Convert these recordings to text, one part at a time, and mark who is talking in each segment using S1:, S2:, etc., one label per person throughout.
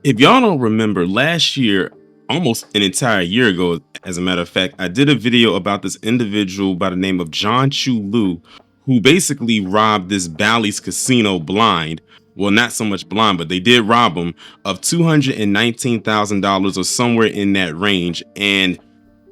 S1: If y'all don't remember, last year, almost an entire year ago, as a matter of fact, I did a video about this individual by the name of Jianchu Liu, who basically robbed this Bally's casino blind. Well, not so much blind, but they did rob him of $219,000 or somewhere in that range. And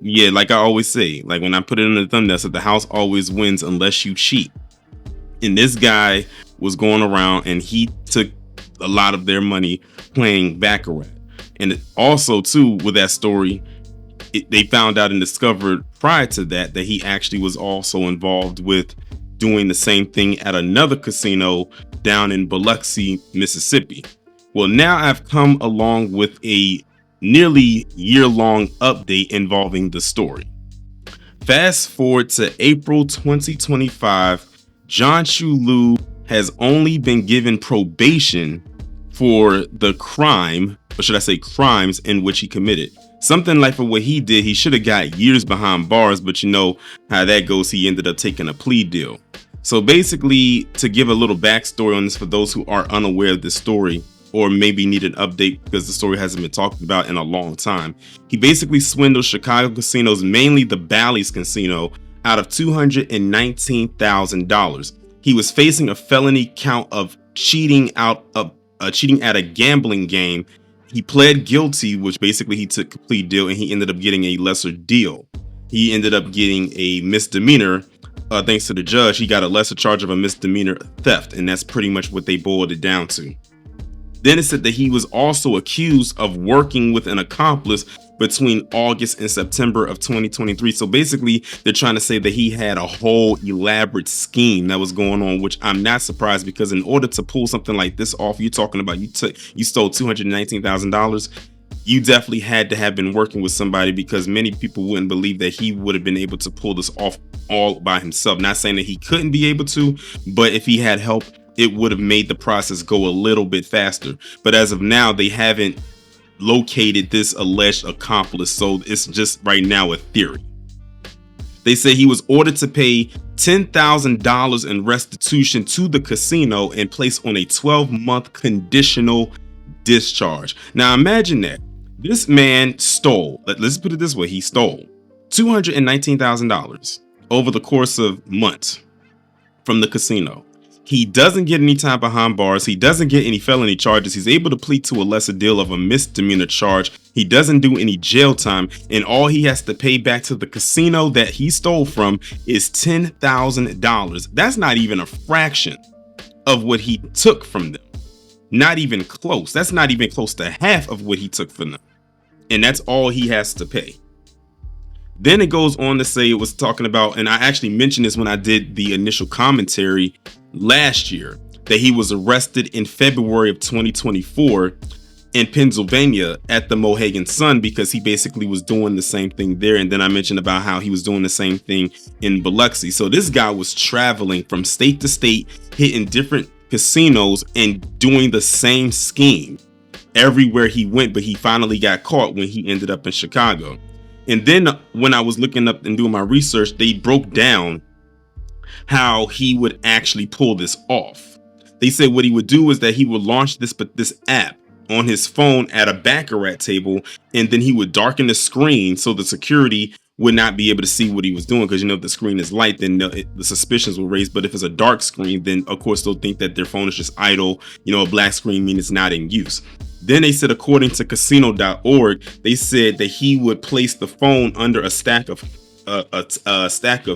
S1: yeah, like I always say, like when I put it in the thumbnail, that the house always wins unless you cheat. And this guy was going around and he took a lot of their money playing baccarat. And also too, with that story, they found out and discovered prior to that he actually was also involved with doing the same thing at another casino down in Biloxi, Mississippi. Well, now I've come along with a nearly year-long update involving the story. Fast forward to April 2025, Jianchu Liu has only been given probation for the crime, or should I say crimes, in which he committed. Something like for what he did, he should have got years behind bars, but you know how that goes. He ended up taking a plea deal. So basically, to give a little backstory on this for those who are unaware of this story, or maybe need an update because the story hasn't been talked about in a long time, he basically swindled Chicago casinos, mainly the Bally's casino, out of $219,000. He was facing a felony count of cheating at a gambling game. He pled guilty, which basically he took a plea deal, and he ended up getting a lesser deal. He ended up getting a misdemeanor. Thanks to the judge, he got a lesser charge of a misdemeanor theft, and that's pretty much what they boiled it down to. Then it said that he was also accused of working with an accomplice between August and September of 2023. So basically, they're trying to say that he had a whole elaborate scheme that was going on, which I'm not surprised, because in order to pull something like this off, you're talking about you stole $219,000. You definitely had to have been working with somebody, because many people wouldn't believe that he would have been able to pull this off all by himself. Not saying that he couldn't be able to, but if he had help, it would have made the process go a little bit faster. But as of now, they haven't located this alleged accomplice, so it's just right now a theory. They say he was ordered to pay $10,000 in restitution to the casino and placed on a 12-month conditional discharge. Now imagine that. This man stole, let's put it this way, he stole $219,000 over the course of months from the casino. He doesn't get any time behind bars. He doesn't get any felony charges. He's able to plead to a lesser deal of a misdemeanor charge. He doesn't do any jail time. And all he has to pay back to the casino that he stole from is $10,000. That's not even a fraction of what he took from them. Not even close. That's not even close to half of what he took from them. And that's all he has to pay. Then it goes on to say, it was talking about, and I actually mentioned this when I did the initial commentary last year, that he was arrested in February of 2024 in Pennsylvania at the Mohegan Sun, because he basically was doing the same thing there. And then I mentioned about how he was doing the same thing in Biloxi. So this guy was traveling from state to state, hitting different casinos and doing the same scheme everywhere he went. But he finally got caught when he ended up in Chicago. And then when I was looking up and doing my research, they broke down how he would actually pull this off. They said what he would do is that he would launch this app on his phone at a baccarat table, and then he would darken the screen so the security would not be able to see what he was doing, because you know if the screen is light, then the suspicions will raise. But if it's a dark screen, then of course they'll think that their phone is just idle. You know, a black screen means it's not in use. Then they said, according to casino.org, they said that he would place the phone under a stack of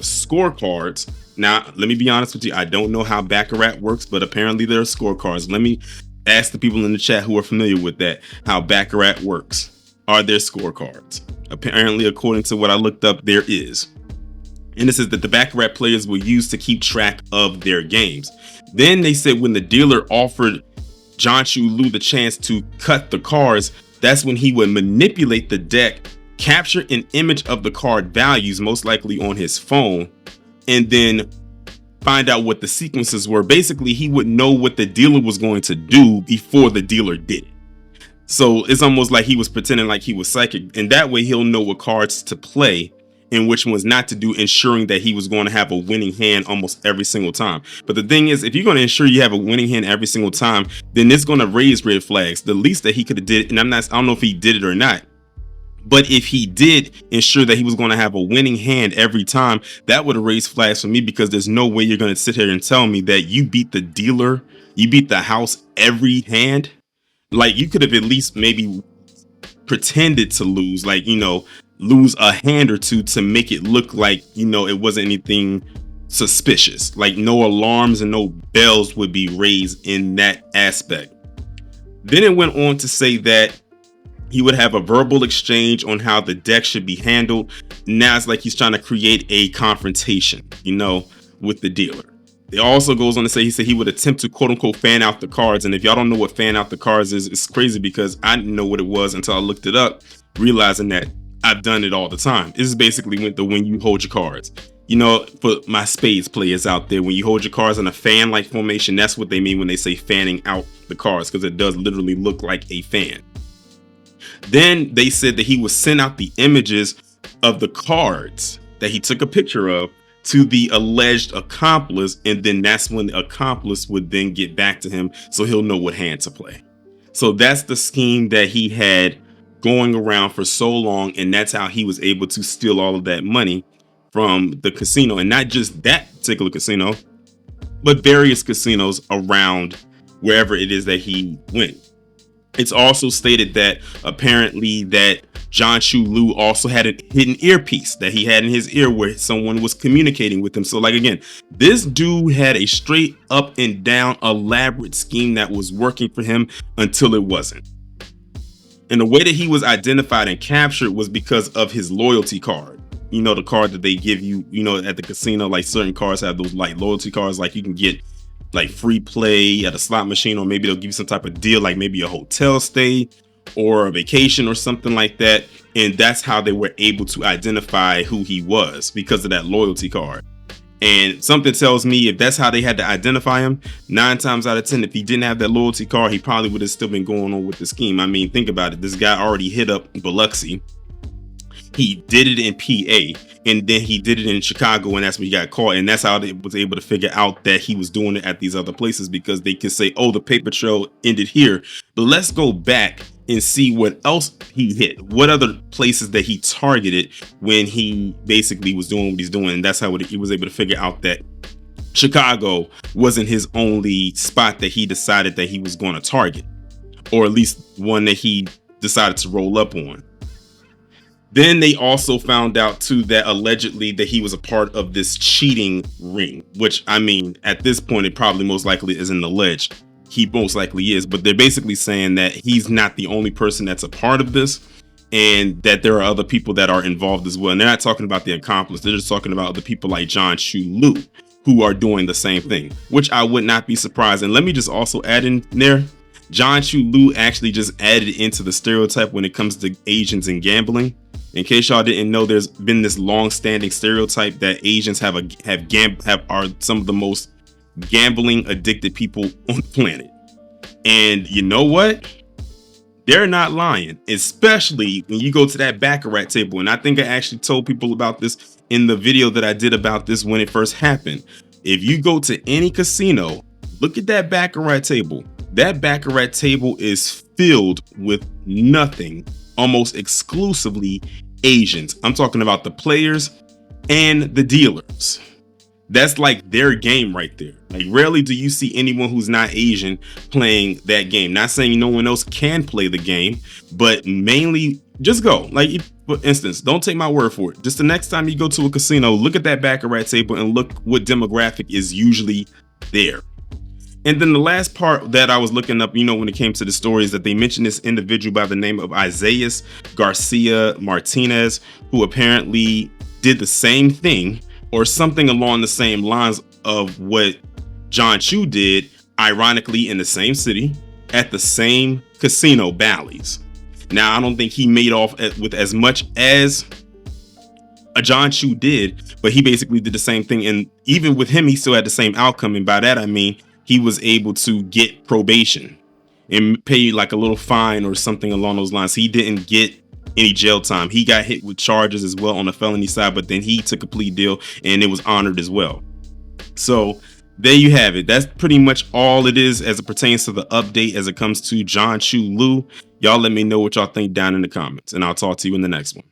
S1: scorecards. Now, let me be honest with you. I don't know how baccarat works, but apparently there are scorecards. Let me ask the people in the chat who are familiar with that, how baccarat works. Are there scorecards? Apparently, according to what I looked up, there is. And it says that the baccarat players will use to keep track of their games. Then they said when the dealer offered Jianchu Liu the chance to cut the cards, that's when he would manipulate the deck, capture an image of the card values, most likely on his phone, and then find out what the sequences were. Basically, he would know what the dealer was going to do before the dealer did it. So it's almost like he was pretending like he was psychic, and that way he'll know what cards to play and which ones not to do, ensuring that he was going to have a winning hand almost every single time. But the thing is, if you're going to ensure you have a winning hand every single time, then it's going to raise red flags. The least that he could have did, and I don't know if he did it or not, but if he did ensure that he was going to have a winning hand every time, that would have raised flags for me, because there's no way you're going to sit here and tell me that you beat the dealer, you beat the house every hand. Like, you could have at least maybe pretended to lose, like, lose a hand or two to make it look like, it wasn't anything suspicious. Like, no alarms and no bells would be raised in that aspect. Then it went on to say that he would have a verbal exchange on how the deck should be handled. Now it's like he's trying to create a confrontation, with the dealer. It also goes on to say, he said he would attempt to quote unquote fan out the cards. And if y'all don't know what fan out the cards is, it's crazy, because I didn't know what it was until I looked it up, realizing that I've done it all the time. This is basically when you hold your cards. For my spades players out there, when you hold your cards in a fan-like formation, that's what they mean when they say fanning out the cards, because it does literally look like a fan. Then they said that he would send out the images of the cards that he took a picture of to the alleged accomplice, and then that's when the accomplice would then get back to him, so he'll know what hand to play. So that's the scheme that he had going around for so long, and that's how he was able to steal all of that money from the casino. And not just that particular casino, but various casinos around wherever it is that he went. It's also stated that apparently that Jianchu Liu also had a hidden earpiece that he had in his ear where someone was communicating with him. So, like, again, this dude had a straight up and down elaborate scheme that was working for him until it wasn't. And the way that he was identified and captured was because of his loyalty card. The card that they give you, at the casino. Like, certain cards have those like loyalty cards, like you can get like free play at a slot machine, or maybe they'll give you some type of deal, like maybe a hotel stay or a vacation or something like that. And that's how they were able to identify who he was, because of that loyalty card. And something tells me if that's how they had to identify him, 9 times out of 10, if he didn't have that loyalty card, he probably would have still been going on with the scheme. I mean, think about it. This guy already hit up Biloxi. He did it in PA, and then he did it in Chicago, and that's when he got caught. And that's how they was able to figure out that he was doing it at these other places, because they could say, oh, the paper trail ended here, but let's go back and see what else he hit, what other places that he targeted when he basically was doing what he's doing. And that's how he was able to figure out that Chicago wasn't his only spot that he decided that he was going to target, or at least one that he decided to roll up on. Then they also found out too that allegedly that he was a part of this cheating ring, which, I mean, at this point, it probably most likely isn't alleged. He most likely is, but they're basically saying that he's not the only person that's a part of this, and that there are other people that are involved as well. And they're not talking about the accomplice. They're just talking about the people like Jianchu Liu who are doing the same thing, which I would not be surprised. And let me just also add in there, Jianchu Liu actually just added into the stereotype when it comes to Asians and gambling. In case y'all didn't know, there's been this long-standing stereotype that Asians are some of the most gambling addicted people on the planet. And you know what? They're not lying, especially when you go to that baccarat table. And I think I actually told people about this in the video that I did about this when it first happened. If you go to any casino, look at that baccarat table. That baccarat table is filled with nothing, almost exclusively Asians. I'm talking about the players and the dealers. That's like their game right there. Like, rarely do you see anyone who's not Asian playing that game. Not saying no one else can play the game, but mainly just go. Like, for instance, don't take my word for it. Just the next time you go to a casino, look at that baccarat table and look what demographic is usually there. And then the last part that I was looking up, when it came to the story, is that they mentioned this individual by the name of Isaiah Garcia Martinez, who apparently did the same thing or something along the same lines of what Jianchu did, ironically in the same city, at the same casino, Bally's. Now, I don't think he made off with as much as a Jianchu did, but he basically did the same thing. And even with him, he still had the same outcome. And by that, I mean, he was able to get probation and pay like a little fine or something along those lines. He didn't get any jail time. He got hit with charges as well on the felony side, but then he took a plea deal and it was honored as well. So there you have it. That's pretty much all it is as it pertains to the update as it comes to Jianchu Liu. Y'all let me know what y'all think down in the comments, and I'll talk to you in the next one.